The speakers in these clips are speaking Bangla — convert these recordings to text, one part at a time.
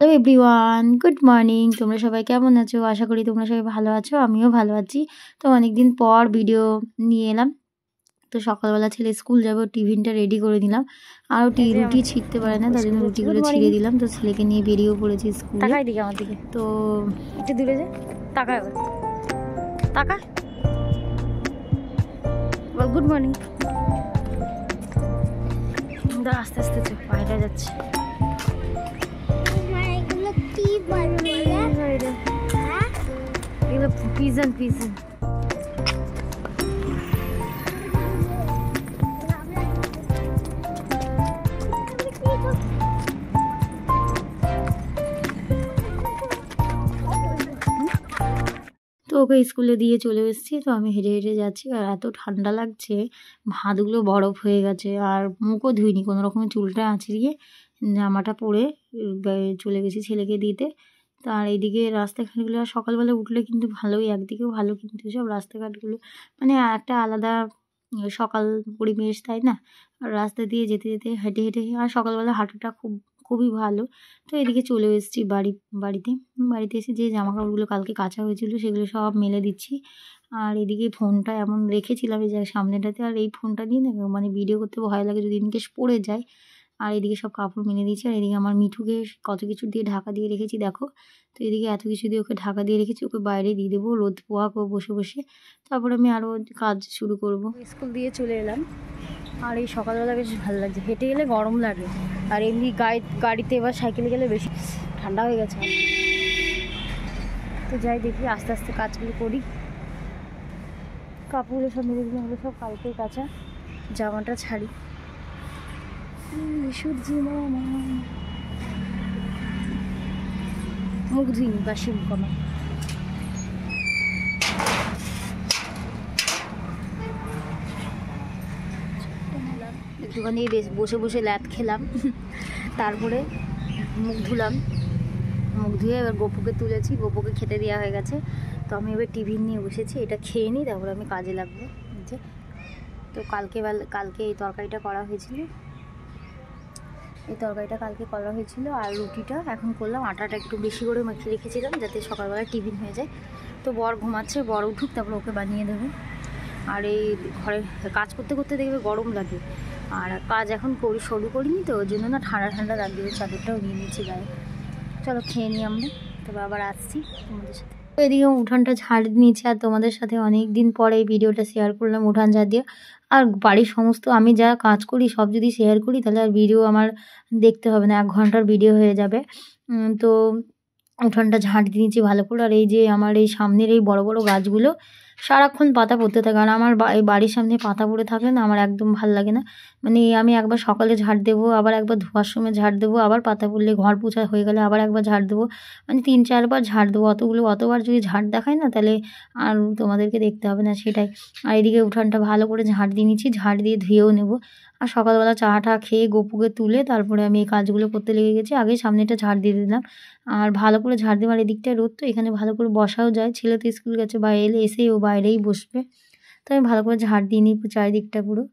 Hello everyone, good morning. তোমরা সবাই কেমন আছো? আশা করি তোমরা সবাই ভালো আছো, আমিও ভালো আছি। তো অনেকদিন পর ভিডিও নিয়ে এলাম। তো সকালবেলা ছেলে স্কুল যাবে, টিফিনটা রেডি করে দিলাম। আর রুটি ছিঁড়তে পারে না, তার জন্য রুটিগুলো ছিঁড়ে দিলাম। তো ছেলেকে নিয়ে বেরিয়েও পড়েছি স্কুলে। তাকাই দিকে আমার দিকে, তো একটু দূরে যা, তাকা এবার, তাকা, বল গুড মর্নিং। আস্তে আস্তে চল, বাইরে যাচ্ছে। এগুলো পিজন পিজন। তো ওকে স্কুলে দিয়ে চলে এসেছি। তো আমি হেঁটে হেঁটে যাচ্ছি, আর এত ঠান্ডা লাগছে, ভাতগুলো বরফ হয়ে গেছে। আর মুখও ধুইনি, কোনো রকমের চুলটা আঁচড়িয়ে জামাটা পরে চলে গেছি ছেলেকে দিতে। তো আর এইদিকে রাস্তাঘাটগুলো আর সকালবেলা উঠলে কিন্তু ভালোই, একদিকেও ভালো, কিন্তু সব রাস্তাঘাটগুলো মানে একটা আলাদা সকাল পরিবেশ, তাই না? আর রাস্তা দিয়ে যেতে যেতে হেঁটে হেঁটে, আর সকালবেলা হাঁটাটা খুবই ভালো। তো এদিকে চলে এসেছি বাড়িতে এসে যে জামা কাপড়গুলো কালকে কাচা হয়েছিল সেগুলো সব মেলে দিচ্ছি। আর এদিকে ফোনটা এমন রেখেছিলাম এই জায়গায় সামনেটাতে, আর এই ফোনটা দিয়ে না মানে ভিডিও করতে ভয় লাগে যদি ইনকেস পড়ে যায়। আর এদিকে সব কাপড় মেলে দিয়েছি, আর এদিকে আমার মিঠুকে কত কিছু দিয়ে ঢাকা দিয়ে রেখেছি দেখো। তো এদিকে এত কিছু দিয়ে ওকে ঢাকা দিয়ে রেখেছি, ওকে বাইরে দিয়ে দেবো রোদ পোহাক ও বসে বসে। তারপর আমি আরও কাজ শুরু করব। স্কুল দিয়ে চলে এলাম, আর এই সকালবেলা বেশ ভালো লাগছে। হেঁটে গেলে গরম লাগে, আর এমনি গাড়িতে বা সাইকেলে গেলে বেশি ঠান্ডা হয়ে গেছে। তো যাই দেখি, আস্তে আস্তে কাজগুলো করি। কাপড়গুলো সব মেরে দিলাম, ওগুলো সব কালকেই কাঁচা। জামাটা ছাড়ি। সূর্যি মামা মুখ ধুইনি, বাসি কোনো। একটুখানি বসে বসে ল্যাদ খেলাম, তারপরে মুখ ধুলাম। মুখ ধুয়ে এবার গপুকে তুলেছি, গপুকে খেতে দেওয়া হয়ে গেছে। তো আমি এবার টিফিন নিয়ে বসেছি, এটা খেয়ে নিই, তারপরে আমি কাজে লাগবো। যে তো কালকে এই তরকারিটা করা হয়েছিল, কালকে করা হয়েছিল। আর রুটিটা এখন করলাম, আটাটা একটু বেশি করে মাখিয়ে রেখেছিলাম যাতে সকালবেলা টিফিন হয়ে যায়। তো বর ঘুমাচ্ছে, বর উঠুক তারপর ওকে বানিয়ে দেবে। আর এই ঘরে কাজ করতে করতে দেখবে গরম লাগে, আর কাজ এখন শুরু করিনি, তো ওই জন্য না ঠান্ডা ঠান্ডা লাগবে। চাদরটাও নিয়ে নিচ্ছি গায়ে। চলো খেয়ে নিই আমরা, তবে আবার আসছি তোমাদের সাথে। এদিকে উঠানটা ঝাড় নিয়েছি, আর তোমাদের সাথে অনেক দিন পরে এই ভিডিওটা শেয়ার করলাম উঠান ঝাড় দিয়ে। আর বাড়ির সমস্ত আমি যা কাজ করি সব যদি শেয়ার করি তাহলে আর ভিডিও আমার দেখতে হবে না, 1 ঘন্টার ভিডিও হয়ে যাবে। তো উঠানটা ঝাঁট দিয়েছি ভালো করে। আর এই যে আমার এই সামনের এই বড় বড় গাছগুলো সারাক্ষণ পাতা পড়তে থাকে, আর আমার এই বাড়ির সামনে পাতা পড়ে থাকলে না আমার একদম ভাল লাগে না। মানে আমি একবার সকালে ঝাড় দেবো, আবার একবার ধোয়ার সময় ঝাড় দেবো, আবার পাতা পড়লে ঘর পোছা হয়ে গেলে আবার একবার ঝাড় দেবো। মানে 3-4 বার ঝাড় দেবো। অতবার যদি ঝাড় দেখায় না তাহলে আর তোমাদেরকে দেখতে হবে না, সেটাই। আর এদিকে উঠানটা ভালো করে ঝাড় দিয়ে নিচ্ছি, ঝাড় দিয়ে ধুয়েও নেবো। আর সকালবেলা চা টা খেয়ে গপুকে তুলে তারপরে আমি এই কাজগুলো করতে লেগে গেছি। আগে সামনেটা ঝাড় দিয়ে দিলাম, আর ভালো করে ঝাড় দেওয়ার এদিকটায় রোদ, তো এখানে ভালো করে বসাও যায়। ছেলে তো স্কুল গেছে, বা এসেই ও বাইরেই বসবে। তো আমি ভালো করে ঝাড় দিয়ে নিই চারিদিকটা পুরো।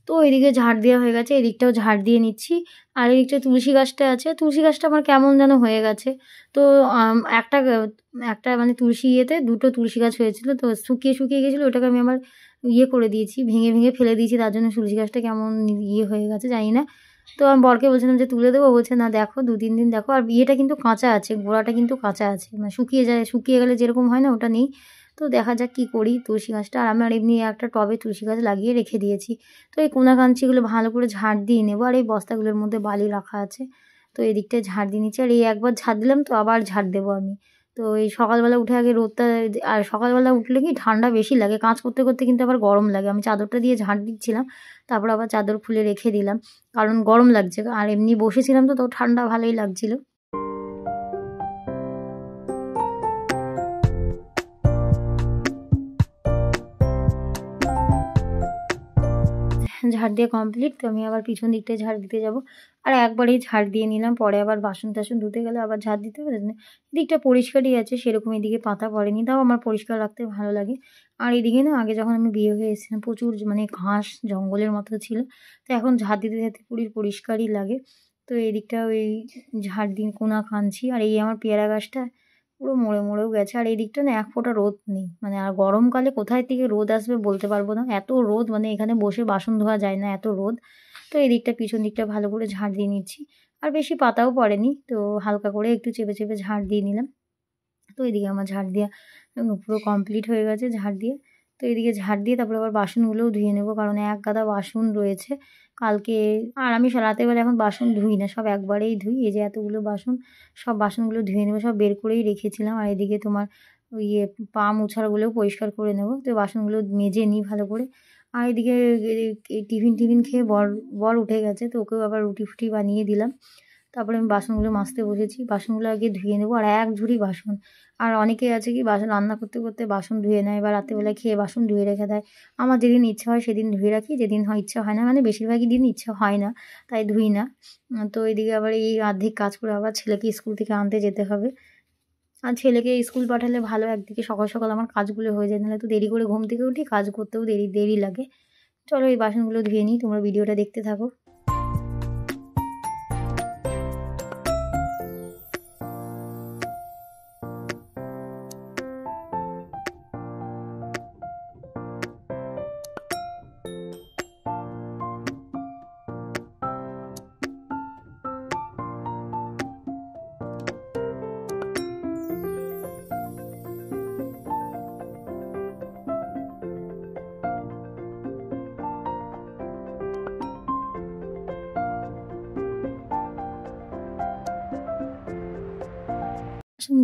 তো এদিকে ঝাড় দেওয়া হয়ে গেছে, এদিকটাও ঝাড় দিয়ে নিচ্ছি। আর এদিকটা তুলসী গাছটা আছে, তুলসী গাছটা আমার কেমন যেন হয়ে গেছে। তো একটা একটা মানে তুলসী ইয়েতে 2টো তুলসী গাছ হয়েছিল, তো শুকিয়ে গেছিলো, ওটাকে আমি আমার করে দিয়েছি, ভেঙে ফেলে দিয়েছি। তার জন্য তুলসী গাছটা কেমন হয়ে গেছে জানি না। তো আমি বরকে বলছিলাম যে তুলে দেবো, বলছে না দেখো 2-3 দিন দেখো। আর ইয়েটা কিন্তু কাঁচা আছে, গোড়াটা কিন্তু কাঁচা আছে, মানে শুকিয়ে গেলে যেরকম হয় না, ওটা নেই। তো দেখা যাক কী করি তুলসী গাছটা। আর আমার এমনি একটা টবে তুলসী গাছ লাগিয়ে রেখে দিয়েছি। তো এই কোনাকাঞ্চিগুলো ভালো করে ঝাড় দিয়ে নেবো। আর এই বস্তাগুলোর মধ্যে বালি রাখা আছে, তো এদিকটায় ঝাড় দিয়ে নিচ্ছি। আর এই একবার ঝাড় দিলাম, তো আবার ঝাড় দেবো আমি। তো এই সকালবেলা উঠে আগে রোদটা, আর সকালবেলা উঠলে কি ঠান্ডা বেশি লাগে, কাজ করতে করতে কিন্তু আবার গরম লাগে। আমি চাদরটা দিয়ে ঝাড় দিচ্ছিলাম, তারপর আবার চাদর খুলে রেখে দিলাম, কারণ গরম লাগছে। আর এমনি বসেছিলাম তো ঠান্ডা ভালোই লাগছিল। ঝাড় দিয়ে কমপ্লিট। তো আমি আবার পিছন দিকটায় ঝাড় দিতে যাব, আর একবারেই ঝাড় দিয়ে নিলাম, পরে আবার বাসন টাসন ধুতে গেলে আবার ঝাড় দিতে হবে। এদিকটা পরিষ্কারই আছে, সেরকম এদিকে পাতা পড়েনি, তাও আমার পরিষ্কার রাখতে ভালো লাগে। আর এদিকে না আগে যখন আমি বিয়ে হয়ে এসেছিলাম প্রচুর মানে ঘাস জঙ্গলের মতো ছিল, তো এখন ঝাড় দিতে দিতে পুরো পরিষ্কারই লাগে। তো এদিকটা ওই ঝাড় দিয়ে কোনা খানছি। আর এই আমার পেয়ারা গাছটা পুরো মরে মরেও গেছে, আর এই দিকটা না এক ফোঁটা রোদ নেই, মানে আর গরমকালে কোথায় থেকে রোদ আসবে বলতে পারবো না, এত রোদ, মানে এখানে বসে বাসন ধোয়া যায় না, এত রোদ। তো এই দিকটা পিছন দিকটা ভালো করে ঝাড় দিয়ে নিচ্ছি, আর বেশি পাতাও পড়েনি, তো হালকা করে একটু চেপে চেপে ঝাড় দিয়ে নিলাম। তো এদিকে আমার ঝাড় দেওয়া পুরো কমপ্লিট হয়ে গেছে ঝাড় দিয়ে। তো এদিকে ঝাড় দিয়ে তারপরে আবার বাসনগুলোও ধুয়ে নেবো, কারণ এক গাদা বাসন রয়েছে কালকে। আর আমি রাতের বেলা এখন বাসন ধুই না, সব একবারেই ধুই। এই যে এতগুলো বাসন, সব বাসনগুলো ধুয়ে নেবো, সব বের করেই রেখেছিলাম। আর এদিকে তোমার ওই পা মোছারগুলোও পরিষ্কার করে নেবো, তো বাসনগুলো মেজে নিই ভালো করে। আর এদিকে টিফিন খেয়ে বর উঠে গেছে, তো ওকেও আবার রুটি ফুটি বানিয়ে দিলাম। তারপরে আমি বাসনগুলো মাজতে বসেছি, বাসনগুলো আগে ধুয়ে নেবো, আর এক ঝুড়ি বাসন। আর অনেকে আছে কি বাসন রান্না করতে করতে বাসন ধুয়ে নেয়, বা রাত্রেবেলায় খেয়ে বাসন ধুয়ে রেখে দেয়। আমার যেদিন ইচ্ছা হয় সেদিন ধুয়ে রাখি, যেদিন ইচ্ছা হয় না, মানে বেশিরভাগই দিন ইচ্ছা হয় না, তাই ধুই না। তো এদিকে আবার এই অর্ধেক কাজ করে আবার ছেলেকে স্কুল থেকে আনতে যেতে হবে। আর ছেলেকে স্কুল পাঠালে ভালো, একদিকে সকাল সকাল আমার কাজগুলো হয়ে যায়, নাহলে তো দেরি করে ঘুম থেকে উঠি, কাজ করতেও দেরি লাগে। চলো এই বাসনগুলো ধুয়ে নিই, তোমরা ভিডিওটা দেখতে থাকো।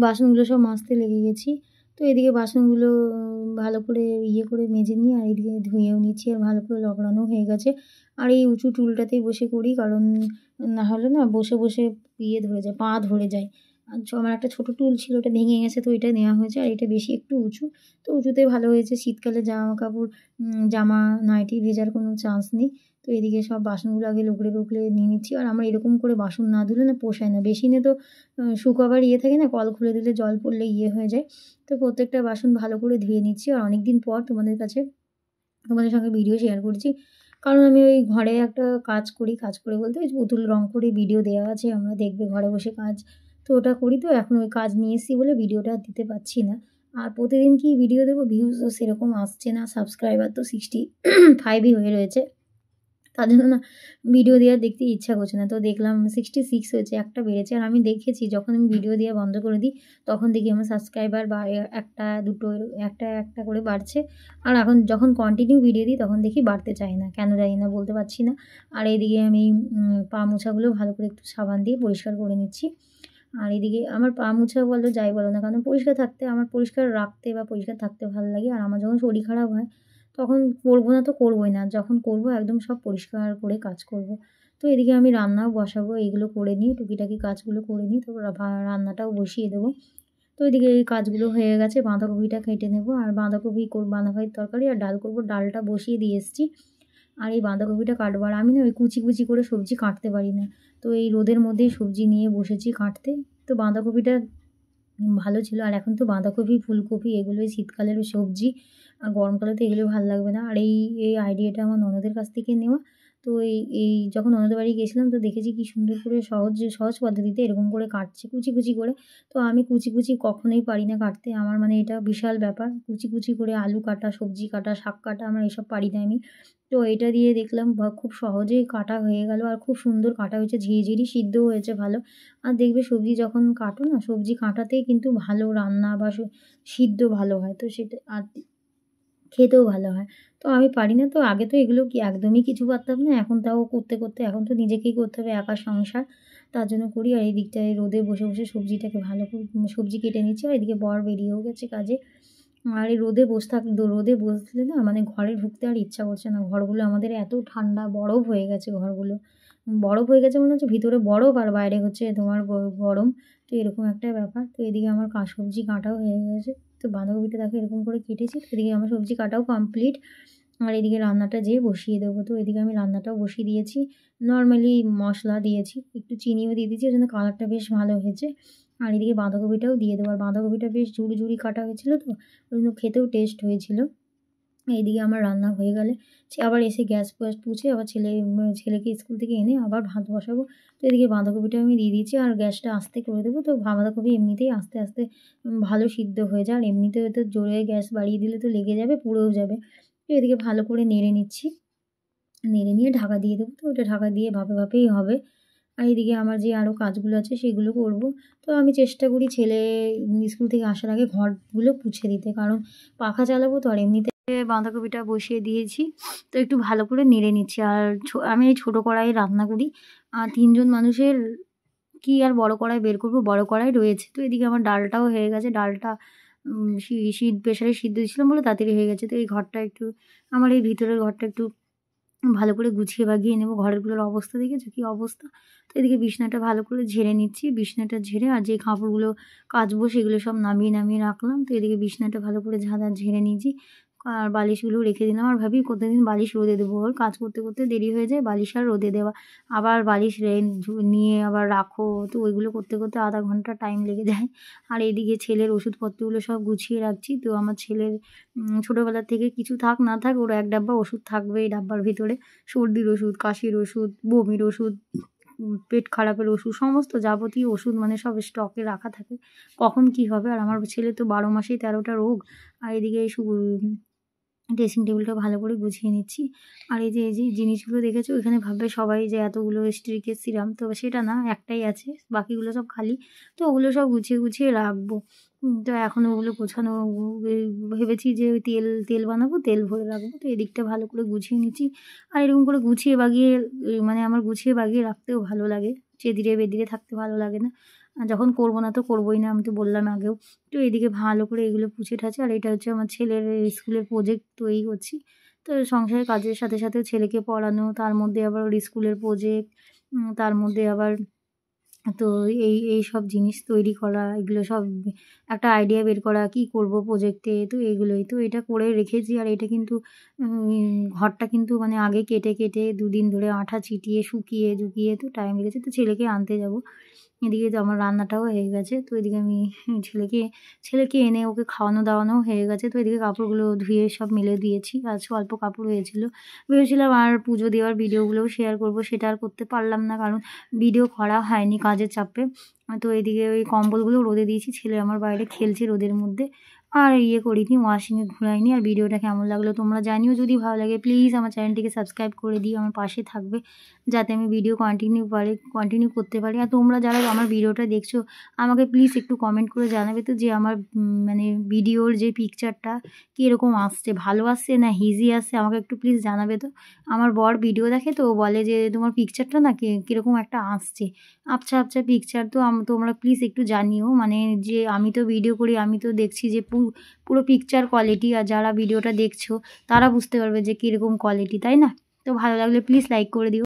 বাসনগুলো সব মাজতে লেগে গেছি। তো এদিকে বাসনগুলো ভালো করে করে মেজে নিই, আর এদিকে ধুয়েও নিচ্ছি, আর ভালো করে লগড়ানো হয়ে গেছে। আর এই উঁচু টুলটাতেই বসে করি, কারণ না হলে না বসে বসে ধরে যায়, পা ধরে যায়। আর আমার একটা ছোটো টুল ছিল, ওটা ভেঙে গেছে, তো এটা নেওয়া হয়েছে। আর এটা বেশি একটু উঁচু, তো উঁচুতে ভালো হয়েছে, শীতকালে জামা কাপড় জামা নাইটি ভেজার কোনো চান্স নেই। তো এদিকে সব বাসনগুলো আগে লগড়ে নিয়ে নিচ্ছি। আর আমার এরকম করে বাসন না ধুলে না পোষায় না, বেসিনে তো শুকাবার থাকে না, কল খুলে দিলে জল পড়লে হয়ে যায়। তো প্রত্যেকটা বাসন ভালো করে ধুয়ে নিচ্ছি। আর অনেক দিন পর তোমাদের সঙ্গে ভিডিও শেয়ার করছি, কারণ আমি ওই ঘরে একটা কাজ করে বলতে ওই পুতুল রং করে ভিডিও দেওয়া আছে, আমরা দেখবে ঘরে বসে কাজ, তো ওটা করি। তো এখন ওই কাজ নিয়ে এসেছি বলে ভিডিওটা দিতে পারছি না। আর প্রতিদিন কি ভিডিও দেবো, ভিউজও সেরকম আসছে না, সাবস্ক্রাইবার তো 65ই হয়ে রয়েছে, তার জন্য না ভিডিও দেওয়ার দেখতে ইচ্ছা করছে না। তো দেখলাম 66 হয়েছে, একটা বেড়েছে। আর আমি দেখেছি যখন আমি ভিডিও দেওয়া বন্ধ করে দিই, তখন দেখি আমার সাবস্ক্রাইবার একটা দুটো একটা করে বাড়ছে। আর এখন যখন কন্টিনিউ ভিডিও দিই তখন দেখি বাড়তে চায় না, কেন জানি না, বলতে পারছি না। আর এইদিকে আমি পা মোছাগুলো ভালো করে একটু সাবান দিয়ে পরিষ্কার করে নিচ্ছি। আর এদিকে আমার পা মোছা বলো যাই বলো না, কারণ আমার পরিষ্কার রাখতে বা পরিষ্কার থাকতে ভালো লাগে। আর আমার যখন শরীর খারাপ হয় তখন করবো না তো করবোই না, যখন করবো একদম সব পরিষ্কার করে কাজ করব। তো এদিকে আমি রান্নাও বসাবো, এইগুলো করে নিই, টুকিটাকি কাজগুলো করে নিই, তো রান্নাটাও বসিয়ে দেবো। তো এদিকে এই কাজগুলো হয়ে গেছে, বাঁধাকপিটা কেটে নেব। আর বাঁধাকপির তরকারি আর ডাল করব, ডালটা বসিয়ে দিয়ে এসেছি। আর এই বাঁধাকপিটা কাটবো, আর আমি না ওই কুচি কুচি করে সবজি কাটতে পারি না, তো এই রোদের মধ্যেই সবজি নিয়ে বসেছি কাটতে। তো বাঁধাকপিটা ভালো ছিল। আর এখন তো বাঁধাকপি ফুলকপি এগুলোই শীতকালের সবজি, আর গরমকালে তো এগুলো ভালো লাগবে না। আর এই আইডিয়াটা আমার ননদের কাছ থেকে নেওয়া। তো যখন ননদের বাড়ি গেছিলাম তো দেখেছি কি সুন্দর করে সহজ পদ্ধতিতে এরকম করে কাটছে কুচি কুচি করে। তো আমি কুচি কুচি কখনোই পারি না কাটতে, আমার মানে এটা বিশাল ব্যাপার, কুচি কুচি করে আলু কাটা, সবজি কাটা, শাক কাটা, আমার এসব পারি না আমি। তো এটা দিয়ে দেখলাম খুব সহজেই কাটা হয়ে গেল, আর খুব সুন্দর কাটা হয়েছে, ঝিরিঝিরি সিদ্ধও হয়েছে ভালো। আর দেখবে সবজি যখন কাটো না, সবজি কাটাতেই কিন্তু ভালো রান্না বা সিদ্ধ ভালো হয়, তো সেটা আর খেতেও ভালো হয়। তো আমি পারি না, তো আগে তো এগুলো কি একদমই কিছু পারতাম না, এখন তাও করতে করতে এখন তো নিজেকেই করতে হবে, একা সংসার, তার জন্য করি। আর এই দিকটায় রোদে বসে বসে সবজিটাকে ভালো করে সবজি কেটে নিচ্ছি। আর এদিকে বর বেরিয়েও গেছে কাজে। আর এই রোদে রোদে বসলে না মানে ঘরে ঢুকতে আর ইচ্ছা করছে না। ঘরগুলো আমাদের এত ঠান্ডা, বরফ হয়ে গেছে ঘরগুলো। বরফ হয়ে গেছে মনে হচ্ছে ভিতরে বরফ আর বাইরে হচ্ছে তোমার গরম। তো এরকম একটা ব্যাপার। তো এদিকে আমার সবজি কাটাও হয়ে গেছে। তো বাঁধাকপিটা দেখো এরকম করে কেটেছি। তো এদিকে আমার সবজি কাটাও কমপ্লিট। আর এদিকে রান্নাটা যেয়ে বসিয়ে দেবো। তো এদিকে আমি রান্নাটাও বসিয়ে দিয়েছি। নর্মালি মশলা দিয়েছি, একটু চিনিও দিয়ে দিয়েছি, ওই জন্য কালারটা বেশ ভালো হয়েছে। আর এদিকে বাঁধাকপিটাও দিয়ে দেবো। আর বাঁধাকপিটা বেশ ঝুড়ি ঝুড়ি কাটা হয়েছিলো, তো ওই জন্য খেতেও টেস্ট হয়েছিল। এইদিকে আমার রান্না হয়ে গেলে আবার এসে গ্যাস ফ্যাস পুছে আবার ছেলেকে স্কুল থেকে এনে আবার ভাত বসাবো। তো এদিকে বাঁধাকপিটা আমি দিয়ে দিয়েছি আর গ্যাসটা আস্তে করে দেবো। তো বাঁধাকপি এমনিতেই আস্তে আস্তে ভালো সিদ্ধ হয়ে যায়। আর এমনিতেও তো জোরে গ্যাস বাড়িয়ে দিলে তো লেগে যাবে, পুড়েও যাবে। তো এদিকে ভালো করে নেড়ে নিচ্ছি, নেড়ে নিয়ে ঢাকা দিয়ে দেবো। তো ওটা ঢাকা দিয়ে ভাপেই হবে। আর এদিকে আমার যে আরও কাজগুলো আছে সেগুলো করব। তো আমি চেষ্টা করি ছেলে স্কুল থেকে আসার আগে ঘরগুলো পুছে দিতে, কারণ পাখা চালাবো তো। আর এমনিতে বাঁধাকপিটা বসিয়ে দিয়েছি, তো একটু ভালো করে নেড়ে নিচ্ছি। আর আমি এই ছোটো কড়াইয়ে রান্না করি। আর 3 জন মানুষের কি আর বড় কড়াই বের করবো, বড় কড়াই রয়েছে। তো এদিকে আমার ডালটাও হয়ে গেছে। ডালটা প্রেশারে সিদ্ধ দিয়েছিলাম বলে তাড়াতাড়ি হয়ে গেছে। তো এই ঘরটা একটু, আমার এই ভিতরের ঘরটা একটু ভালো করে গুছিয়ে বাগিয়ে নেবো। ঘরেরগুলোর অবস্থা দেখেছো কী অবস্থা। তো এদিকে বিছনাটা ভালো করে ঝেড়ে নিচ্ছি। বিছনাটা ঝেড়ে আর যে কাপড়গুলো কাচবো সেগুলো সব নামিয়ে রাখলাম। তো এদিকে বিছনাটা ভালো করে ঝেড়ে নিয়েছি। আর বালিশগুলো রেখে দিলাম। আর ভাবি কতদিন বালিশ রোদে দেবো, ওর কাজ করতে করতে দেরি হয়ে যায়, বালিশ আর রোদে দেওয়া। আবার বালিশ নিয়ে আবার রাখো, তো ওইগুলো করতে করতে আধা ঘন্টা টাইম লেগে যায়। আর এদিকে ছেলের ওষুধপত্রগুলো সব গুছিয়ে রাখছি। তো আমার ছেলের ছোটোবেলা থেকে কিছু থাক না থাক ওর এক ডাব্বা ওষুধ থাকবে এই ডাব্বার ভিতরে। সর্দির ওষুধ, কাশির ওষুধ, বমির ওষুধ, পেট খারাপের ওষুধ, সমস্ত যাবতীয় ওষুধ মানে সব স্টকে রাখা থাকে, কখন কী হবে। আর আমার ছেলে তো 12 মাসেই 13টা রোগ। আর এদিকে ড্রেসিং টেবিলটা ভালো করে গুছিয়ে নিচ্ছি। আর এই যে জিনিসগুলো দেখেছো, এখানে ভাববে সবাই যে এতগুলো স্ট্রিকের সিরাম, তো সেটা না, একটাই আছে, বাকিগুলো সব খালি। তো ওগুলো সব গুছিয়ে রাখবো। তো এখন ওগুলো গোছানো ভেবেছি যে ওই তেল বানাবো, তেল ভরে রাখবো। তো এদিকটা ভালো করে গুছিয়ে নিচ্ছি। আর এরকম করে গুছিয়ে বাগিয়ে মানে আমার গুছিয়ে বাগিয়ে রাখতেও ভালো লাগে, চেদিরে বেদিরে থাকতে ভালো লাগে না। আর যখন করবো না তো করবোই না, আমি তো বললাম আগেও। তো এদিকে ভালো করে এগুলো পুছে ঠাছে। আর এটা হচ্ছে আমার ছেলের স্কুলের প্রজেক্ট তৈরি করছি। তো সংসারের কাজের সাথে সাথে ছেলেকে পড়ানো, তার মধ্যে আবার ওর স্কুলের প্রজেক্ট, তার মধ্যে আবার তো এই সব জিনিস তৈরি করা, এগুলো সব একটা আইডিয়া বের করা কী করব প্রজেক্টে। তো এগুলোই তো এটা করে রেখেছি। আর এটা কিন্তু ঘরটা কিন্তু মানে আগে কেটে 2 দিন ধরে আঠা ছিটিয়ে শুকিয়ে ঝুঁকিয়ে তো টাইম লেগেছে। তো ছেলেকে আনতে যাব। এদিকে তো আমার রান্নাটাও হয়ে গেছে। তো এদিকে আমি ছেলেকে এনে ওকে খাওয়ানো দাওয়ানোও হয়ে গেছে। তো এদিকে কাপড়গুলো ধুয়ে সব মেলে দিয়েছি। আজ অল্প কাপড় হয়েছিল। ভেবেছিলাম আর পুজো দেওয়ার ভিডিওগুলোও শেয়ার করব, সেটা আর করতে পারলাম না, কারণ ভিডিও করা হয়নি কাজের চাপে। তো এদিকে ওই কম্বলগুলো রোদে দিয়েছি, ছেলে আমার বাইরে খেলছে রোদের মধ্যে। আর করিনি, ওয়াশিংয়ে ঘুরাইনি। আর ভিডিওটা কেমন লাগলো তোমরা জানিও। যদি ভালো লাগে প্লিজ আমার চ্যানেলটিকে সাবস্ক্রাইব করে দিও, আমার পাশে থাকবে, যাতে আমি ভিডিও কন্টিনিউ করতে পারি। আর তোমরা যারা আমার ভিডিওটা দেখছো আমাকে প্লিজ একটু কমেন্ট করে জানাবে তো, যে আমার মানে ভিডিওর যে পিকচারটা কীরকম আসছে, ভালো আসছে না হিজি আসছে, আমাকে একটু প্লিজ জানাবে তো। আমার বর ভিডিও দেখে তো বলে যে তোমার পিকচারটা না কীরকম একটা আসছে, আবছা পিকচার। তো তোমরা প্লিজ একটু জানিও, মানে যে আমি তো ভিডিও করি, আমি তো দেখছি যে পুরো পিকচার কোয়ালিটি, আর যারা ভিডিওটা দেখছো তারা বুঝতে পারবে যে কীরকম কোয়ালিটি, তাই না? তো ভালো লাগলে প্লিজ লাইক করে দিও।